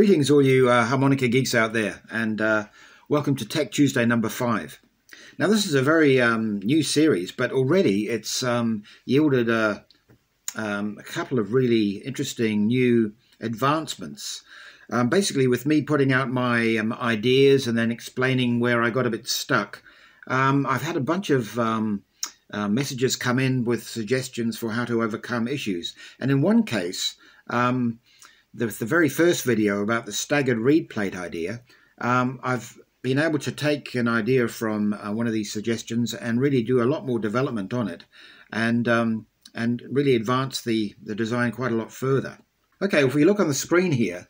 Greetings all you harmonica geeks out there, and welcome to Tech Tuesday number 5. Now this is a very new series, but already it's yielded a couple of really interesting new advancements. Basically with me putting out my ideas and then explaining where I got a bit stuck. I've had a bunch of messages come in with suggestions for how to overcome issues, and in one case the very first video about the staggered reed plate idea, I've been able to take an idea from one of these suggestions and really do a lot more development on it, and really advance the design quite a lot further. Okay, if we look on the screen here,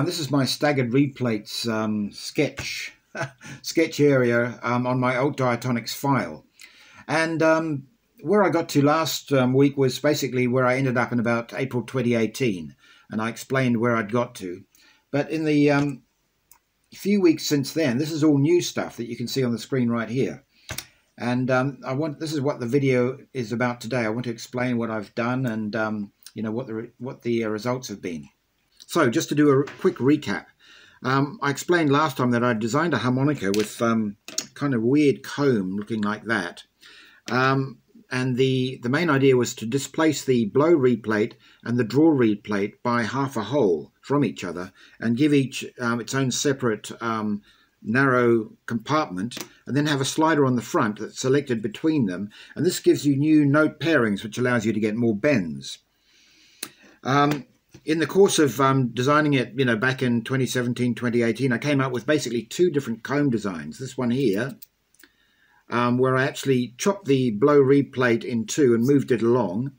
this is my staggered reed plates sketch area on my Alt Diatonics file, and where I got to last week was basically where I ended up in about April 2018. And I explained where I'd got to. But in the few weeks since then, this is all new stuff that you can see on the screen right here. And this is what the video is about today. I want to explain what I've done and you know, what the results have been. So just to do a quick recap, I explained last time that I designed a harmonica with kind of weird comb looking like that. And the main idea was to displace the blow reed plate and the draw reed plate by half a hole from each other and give each its own separate narrow compartment, and then have a slider on the front that's selected between them, and this gives you new note pairings, which allows you to get more bends. In the course of designing it, you know, back in 2017, 2018, I came up with basically two different comb designs. This one here, where I actually chopped the blow reed plate in two and moved it along,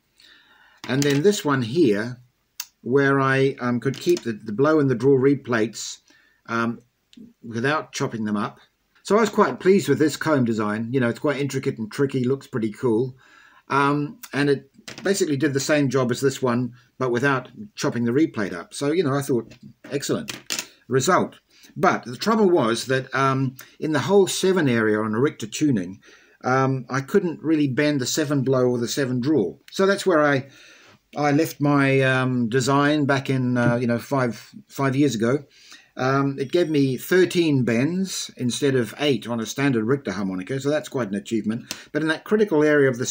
and then this one here where I could keep the blow and the draw reed plates without chopping them up. So I was quite pleased with this comb design. You know, it's quite intricate and tricky, looks pretty cool, and it basically did the same job as this one but without chopping the reed plate up. So, you know, I thought excellent result. But the trouble was that in the whole 7 area on a Richter tuning, I couldn't really bend the 7 blow or the 7 draw. So that's where I left my design back in you know, five years ago. It gave me 13 bends instead of 8 on a standard Richter harmonica, so that's quite an achievement. But in that critical area of the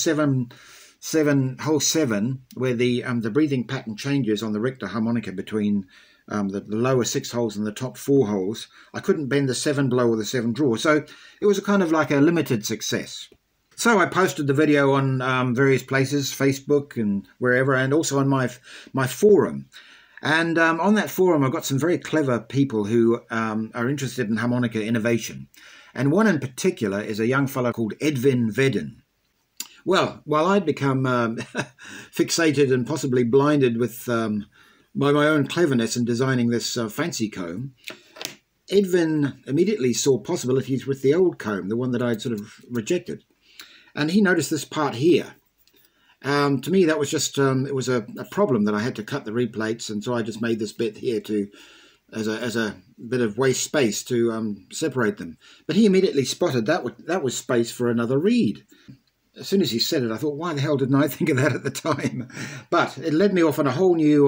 whole 7, where the breathing pattern changes on the Richter harmonica between the lower 6 holes and the top 4 holes, I couldn't bend the 7 blow or the 7 draw. So it was a kind of like a limited success. So I posted the video on various places, Facebook and wherever, and also on my forum. And on that forum, I've got some very clever people who are interested in harmonica innovation. And one in particular is a young fellow called Edwin Vedden. Well, while I'd become fixated and possibly blinded with by my own cleverness in designing this fancy comb, Edwin immediately saw possibilities with the old comb, the one that I'd sort of rejected. And he noticed this part here. To me, that was just, it was a problem that I had to cut the reed plates, and so I just made this bit here as a bit of waste space to separate them. But he immediately spotted that was space for another reed. As soon as he said it, I thought, why the hell didn't I think of that at the time? But it led me off on a whole new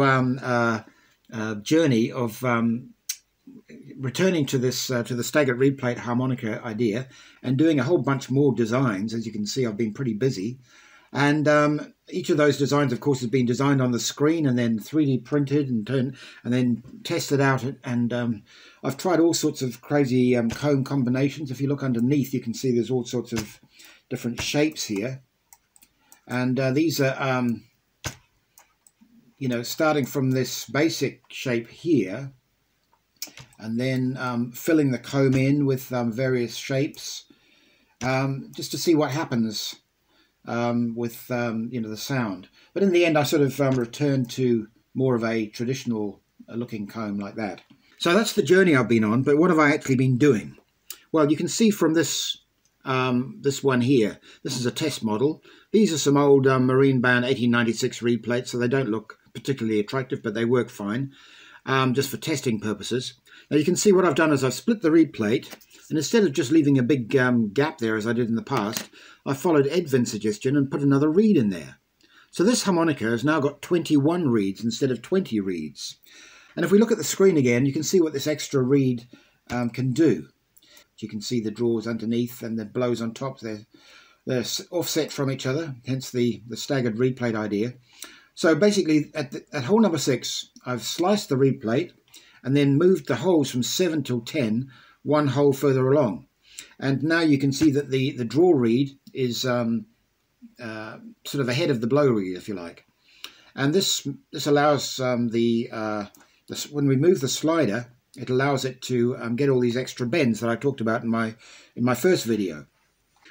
journey of returning to this to the staggered reed plate harmonica idea and doing a whole bunch more designs. As you can see, I've been pretty busy. And each of those designs, of course, has been designed on the screen and then 3D printed and then tested out. And I've tried all sorts of crazy comb combinations. If you look underneath, you can see there's all sorts of different shapes here, and these are you know, starting from this basic shape here and then filling the comb in with various shapes, just to see what happens with you know, the sound. But in the end I sort of returned to more of a traditional looking comb like that. So that's the journey I've been on. But what have I actually been doing? Well, you can see from this one here, this is a test model. These are some old Marine Band 1896 reed plates, so they don't look particularly attractive, but they work fine, just for testing purposes. Now you can see what I've done is I've split the reed plate, and instead of just leaving a big gap there as I did in the past, I followed Edwin's suggestion and put another reed in there. So this harmonica has now got 21 reeds instead of 20 reeds. And if we look at the screen again, you can see what this extra reed can do. You can see the draws underneath and the blows on top. They're offset from each other, hence the staggered reed plate idea. So basically at hole number 6, I've sliced the reed plate and then moved the holes from 7 till 10, one hole further along. And now you can see that the draw reed is sort of ahead of the blow reed, if you like. And this allows when we move the slider, it allows it to get all these extra bends that I talked about in my first video.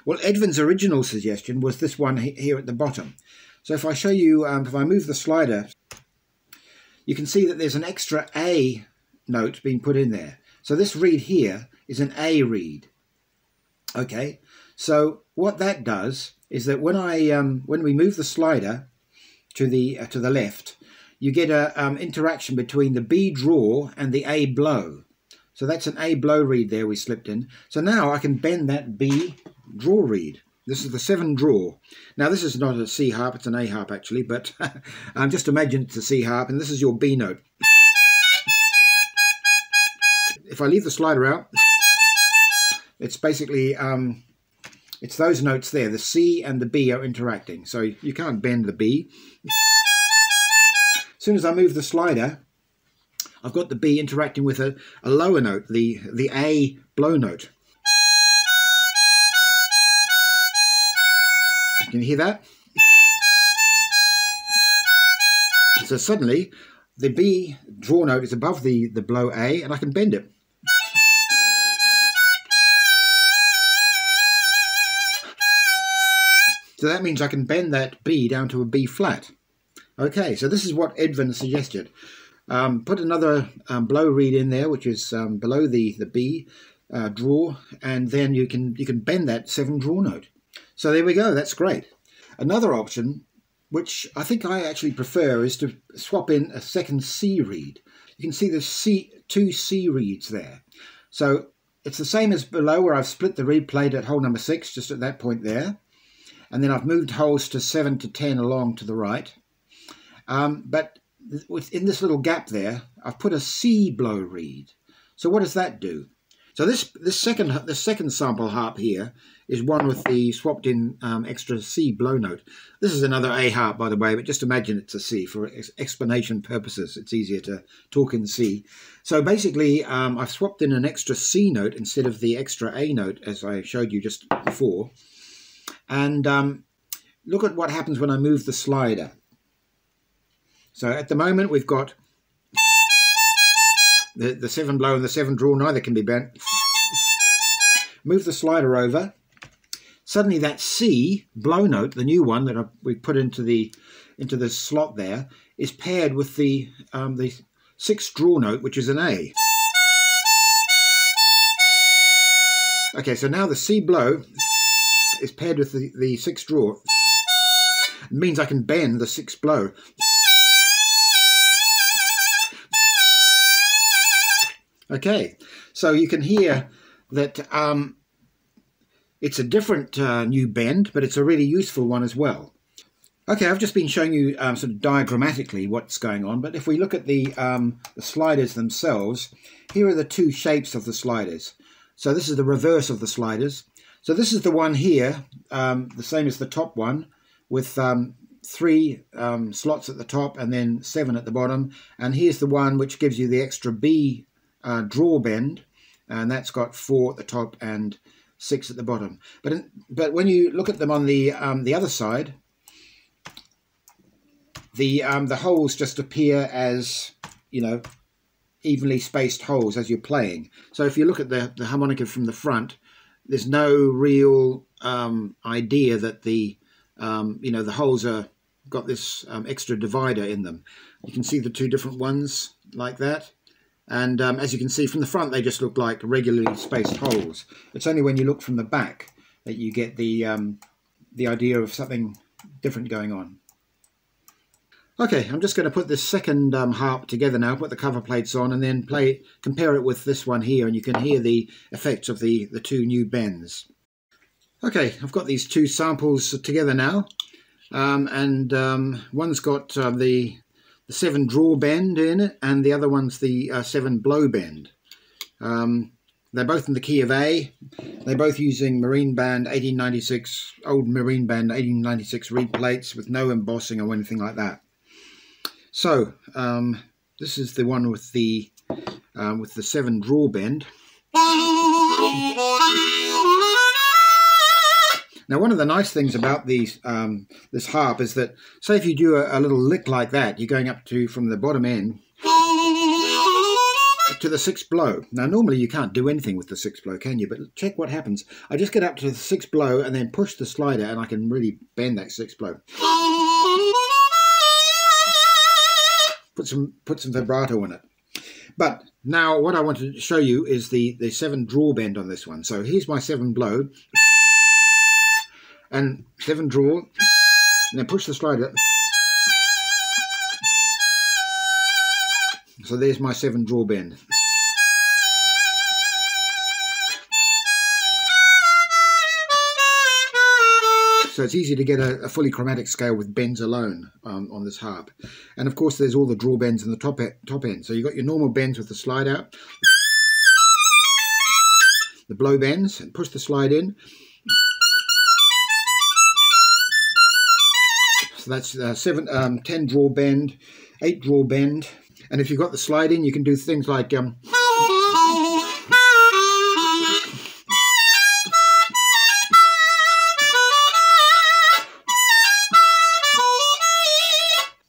Well, Edvin's original suggestion was this one here at the bottom. So if I show you, if I move the slider, you can see that there's an extra A note being put in there. So this reed here is an A reed. Okay, so what that does is that when we move the slider to the left, you get a interaction between the B draw and the A blow. So that's an A blow reed there we slipped in. So now I can bend that B draw reed. This is the 7 draw. Now this is not a C harp, it's an A harp actually, but just imagine it's a C harp, and this is your B note. If I leave the slider out, it's basically, it's those notes there. The C and the B are interacting, so you can't bend the B. As soon as I move the slider, I've got the B interacting with a lower note, the A blow note. Can you hear that? So suddenly the B draw note is above the blow A, and I can bend it. So that means I can bend that B down to a B flat. Okay, so this is what Edvin suggested. Put another blow reed in there, which is below the B draw, and then you can bend that 7 draw note. So there we go, that's great. Another option, which I think I actually prefer, is to swap in a second C reed. You can see there's 2 C reeds there. So it's the same as below, where I've split the reed plate at hole number 6, just at that point there. And then I've moved holes to 7 to 10 along to the right. But within this little gap there, I've put a C blow reed. So what does that do? So this second sample harp here is one with the swapped in extra C blow note. This is another A harp, by the way, but just imagine it's a C for explanation purposes. It's easier to talk in C. So basically, I've swapped in an extra C note instead of the extra A note, as I showed you just before. And look at what happens when I move the slider. So at the moment we've got the 7 blow and the 7 draw, neither can be bent. Move the slider over. Suddenly that C blow note, the new one that we put into the slot there, is paired with the 6th draw note, which is an A. Okay, so now the C blow is paired with the 6th draw. It means I can bend the 6th blow. Okay, so you can hear that it's a different new bend, but it's a really useful one as well. Okay, I've just been showing you sort of diagrammatically what's going on, but if we look at the sliders themselves, here are the 2 shapes of the sliders. So this is the reverse of the sliders. So this is the one here, the same as the top one, with 3 slots at the top and then 7 at the bottom. And here's the one which gives you the extra B draw bend, and that's got 4 at the top and 6 at the bottom. But when you look at them on the other side, the holes just appear as, you know, evenly spaced holes as you're playing. So if you look at the harmonica from the front, there's no real idea that the holes are got this extra divider in them. You can see the 2 different ones like that. And as you can see from the front, they just look like regularly spaced holes. It's only when you look from the back that you get the idea of something different going on. Okay, I'm just going to put this second harp together now, put the cover plates on, and then compare it with this one here, and you can hear the effects of the 2 new bends. Okay, I've got these 2 samples together now, and one's got the the 7 draw bend in it, and the other one's the 7 blow bend. They're both in the key of A. They're both using Marine Band 1896, old Marine Band 1896 reed plates with no embossing or anything like that. So this is the one with the 7 draw bend. Now, one of the nice things about these this harp is that, say if you do a little lick like that, you're going up to, from the bottom end to the 6th blow. Now, normally you can't do anything with the 6th blow, can you? But check what happens. I just get up to the 6th blow and then push the slider, and I can really bend that 6th blow. Put some vibrato in it. But now what I want to show you is the 7 draw bend on this one. So here's my 7 blow, and 7 draw, and then push the slider. So there's my 7 draw bend. So it's easy to get a fully chromatic scale with bends alone on this harp. And of course there's all the draw bends in the top end. So you've got your normal bends with the slide out, the blow bends, and push the slide in. So that's 10 draw bend, 8 draw bend. And if you've got the slide in, you can do things like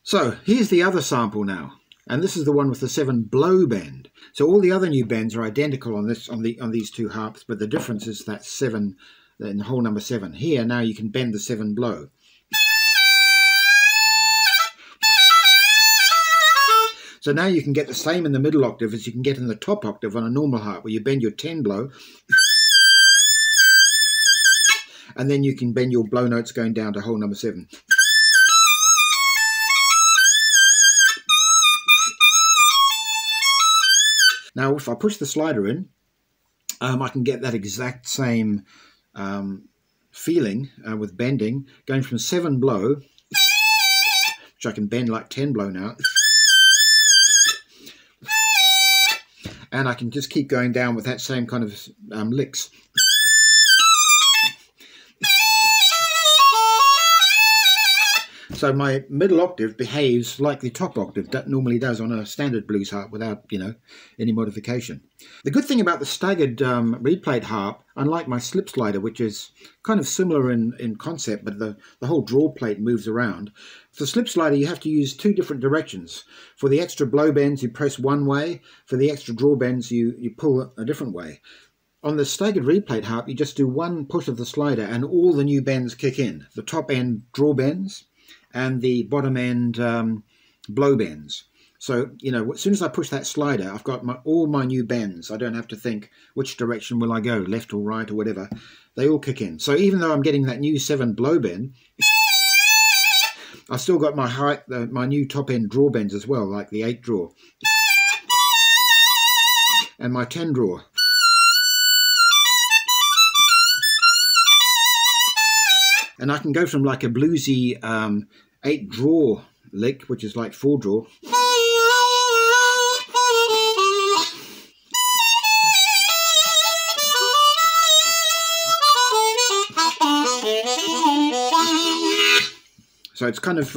So here's the other sample now, and this is the one with the 7 blow bend. So all the other new bends are identical on these two harps, but the difference is that 7 in hole number 7. Here now you can bend the 7 blow. So now you can get the same in the middle octave as you can get in the top octave on a normal harp, where you bend your 10 blow, and then you can bend your blow notes going down to hole number 7. Now if I push the slider in, I can get that exact same feeling with bending, going from 7 blow, which I can bend like 10 blow now, and I can just keep going down with that same kind of licks. So my middle octave behaves like the top octave that normally does on a standard blues harp without, any modification. The good thing about the staggered reed plate harp, unlike my slip slider, which is kind of similar in concept, but the whole draw plate moves around. For the slip slider, you have to use 2 different directions. For the extra blow bends, you press one way. For the extra draw bends, you pull a different way. On the staggered reed plate harp, you just do one push of the slider and all the new bends kick in. The top end draw bends and the bottom end blow bends. So, as soon as I push that slider, I've got all my new bends. I don't have to think which direction will I go, left or right or whatever. They all kick in. So even though I'm getting that new 7 blow bend, I've still got my new top end draw bends as well, like the 8 draw and my 10 draw. And I can go from like a bluesy 8 draw lick, which is like 4 draw, so it's kind of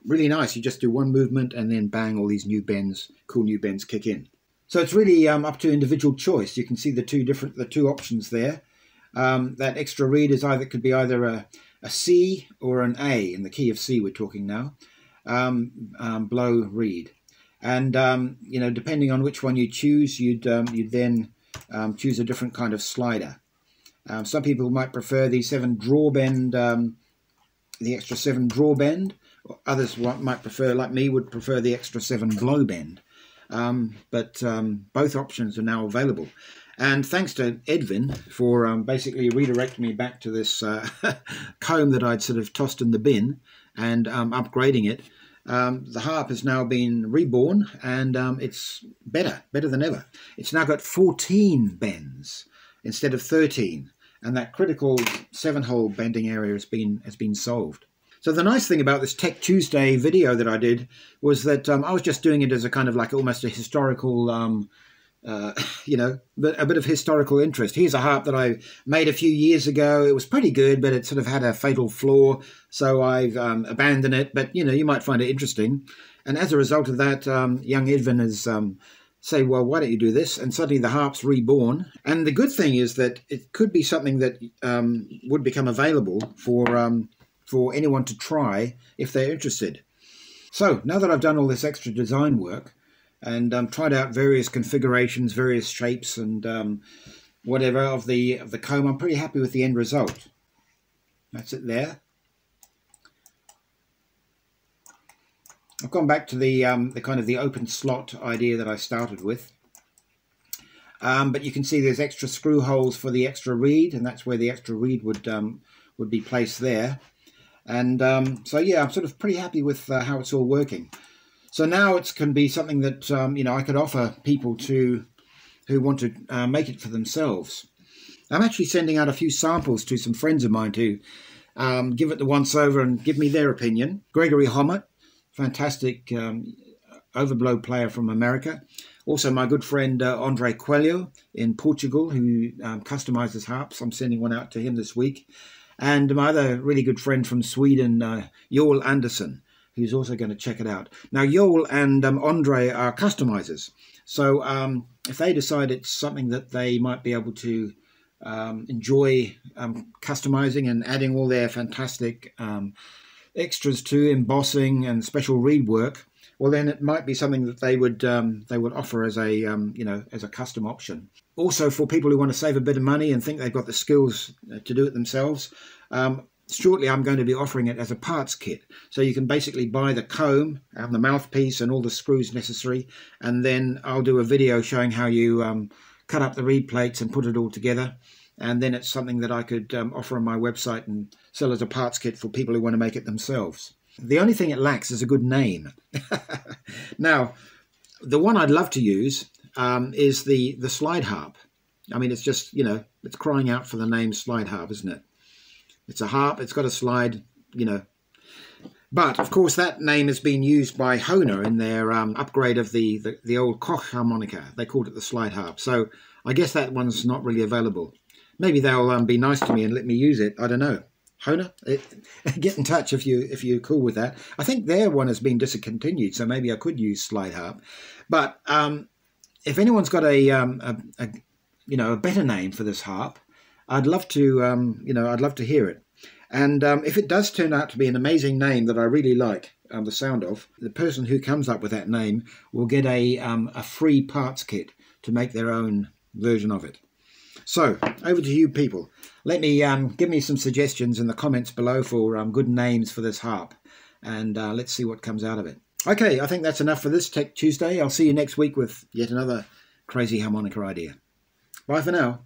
really nice. You just do one movement and then bang, all these new bends, cool new bends kick in. So it's really up to individual choice. You can see the two options there. That extra reed is could be either a C or an A, in the key of C we're talking now, blow reed. And, depending on which one you choose, you'd then choose a different kind of slider. Some people might prefer the 7 draw bend, the extra 7 draw bend. Others might prefer, like me, would prefer the extra 7 blow bend. But both options are now available. And thanks to Edwin for basically redirecting me back to this comb that I'd sort of tossed in the bin and upgrading it. The harp has now been reborn, and it's better than ever. It's now got 14 bends instead of 13, and that critical 7-hole bending area has been solved. So the nice thing about this Tech Tuesday video that I did was that I was just doing it as a kind of like almost a historical, you know, a bit of historical interest. Here's a harp that I made a few years ago. It was pretty good, but it sort of had a fatal flaw, so I've abandoned it. But, you know, you might find it interesting. And as a result of that, young Edwin has say, well, why don't you do this? And suddenly the harp's reborn. And the good thing is that it could be something that would become available for anyone to try if they're interested. So now that I've done all this extra design work and tried out various configurations, various shapes and whatever of the comb, I'm pretty happy with the end result. That's it there. I've gone back to the kind of the open slot idea that I started with. But you can see there's extra screw holes for the extra reed, and that's where the extra reed would be placed there. And so yeah, I'm sort of pretty happy with how it's all working. So now it can be something that you know, I could offer people who want to make it for themselves. I'm actually sending out a few samples to some friends of mine to give it the once over and give me their opinion. Gregory Hommett, fantastic overblow player from America. Also my good friend Andre Coelho in Portugal, who customizes harps. I'm sending one out to him this week. And my other really good friend from Sweden, Joel Anderson, who's also going to check it out. Now, Joel and Andre are customizers. So if they decide it's something that they might be able to enjoy customizing and adding all their fantastic extras to, embossing and special reed work, well, then it might be something that they would offer as a you know, as a custom option. Also, for people who want to save a bit of money and think they've got the skills to do it themselves, shortly I'm going to be offering it as a parts kit. So you can basically buy the comb and the mouthpiece and all the screws necessary, and then I'll do a video showing how you cut up the reed plates and put it all together. And then it's something that I could offer on my website and sell as a parts kit for people who want to make it themselves. The only thing it lacks is a good name. Now, the one I'd love to use is the slide harp. I mean, it's just, you know, it's crying out for the name slide harp, isn't it? It's a harp, it's got a slide, you know. But, of course, that name has been used by Hohner in their upgrade of the old Koch harmonica. They called it the slide harp. So I guess that one's not really available. Maybe they'll be nice to me and let me use it. I don't know. Hohner, get in touch if you're cool with that. I think their one has been discontinued, so maybe I could use slide harp. But if anyone's got a you know, a better name for this harp, I'd love to you know, I'd love to hear it. And if it does turn out to be an amazing name that I really like the sound of, the person who comes up with that name will get a free parts kit to make their own version of it. So, over to you people. Let me give me some suggestions in the comments below for good names for this harp. And let's see what comes out of it. Okay, I think that's enough for this Tech Tuesday. I'll see you next week with yet another crazy harmonica idea. Bye for now.